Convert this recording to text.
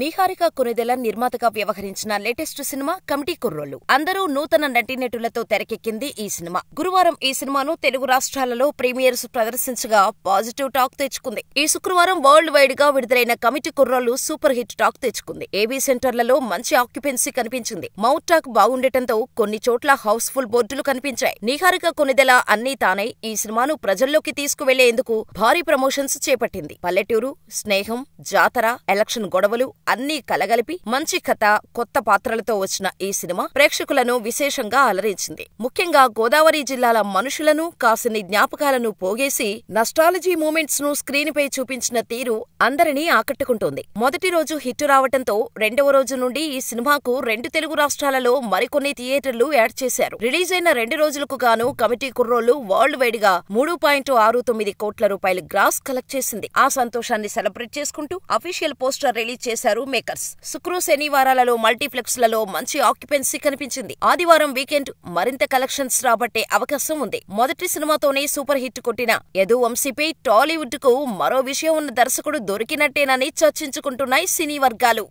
నిహారిక కొణిదెల నిర్మాతగా వ్యవహరించిన latest cinema committee Kurrollu. అందరూ నూతన నటీనటులతో తెరకెక్కింది ఈ సినిమా. గురువారం ఈ సినిమాను తెలుగు రాష్ట్రాలలో ప్రీమియర్స్ ప్రదర్శించగా పాజిటివ్ టాక్ తెచ్చుకుంది. ఈ శుక్రవారం వరల్డ్ వైడ్ గా విడుదలైన committee Kurrollu super hit talk తెచ్చుకుంది. ఏబీ సెంటర్లలో మంచి ఆక్యుపెన్సీ కనిపించింది. మౌత్ టాక్ బాగుండటంతో కొన్ని చోట్ల హౌస్ఫుల్ బోర్డులు కనిపించాయి. నిహారిక కొణిదెల అన్నీ తానై ఈ సినిమాను ప్రజల్లోకి తీసుకువెళ్లేందుకు భారీ ప్రమోషన్స్ చేపట్టింది. పల్లెటూరు, స్నేహం, జాతర, ఎలక్షన్ గొడవలు అన్నీ కలగలిపి మంచి కథ, కొత్త పాత్రలతో వచ్చిన ఈ సినిమా ప్రేక్షకులను విశేషంగా అలరించింది. ముఖ్యంగా గోదావరి జిల్లాల మనుషులను, కాసిని జ్ఞాపకాలను పోగేసి నస్టాలజీ మూమెంట్స్ ను స్క్రీన్ పై చూపించిన తీరు అందరినీ ఆకట్టుకుంటోంది. మొదటి రోజు హిట్ రావటంతో రెండవ రోజు నుండి ఈ సినిమాకు 2 తెలుగు రాష్ట్రాలలో మరికొన్ని థియేటర్లు యాడ్ చేశారు. రిలీజ్ అయిన 2 రోజులకు గాను కమిటీ కుర్రోళ్లు వరల్డ్ వైడ్ గా 3.69 కోట్ల రూపాయలు గ్రాస్ కలెక్ట్ చేసింది. ఆ సంతోషాన్ని సెలబ్రేట్ చేసుకుంటూ అఫీషియల్ పోస్టర్ రిలీజ్ చేశారు మేకర్స్. శుక్ర, శనివారాలలో మల్టీప్లెక్స్ లలో మంచి ఆక్యుపెన్సీ కనిపించింది. ఆదివారం వీకెండ్ మరింత కలెక్షన్స్ రాబట్టే అవకాశం ఉంది. మొదటి సినిమాతోనే సూపర్ హిట్ కొట్టిన యదువంశీపై టాలీవుడ్ కు మరో విషయం ఉన్న దర్శకుడు దొరికినట్టేనని చర్చించుకుంటున్నాయి సినీ వర్గాలు.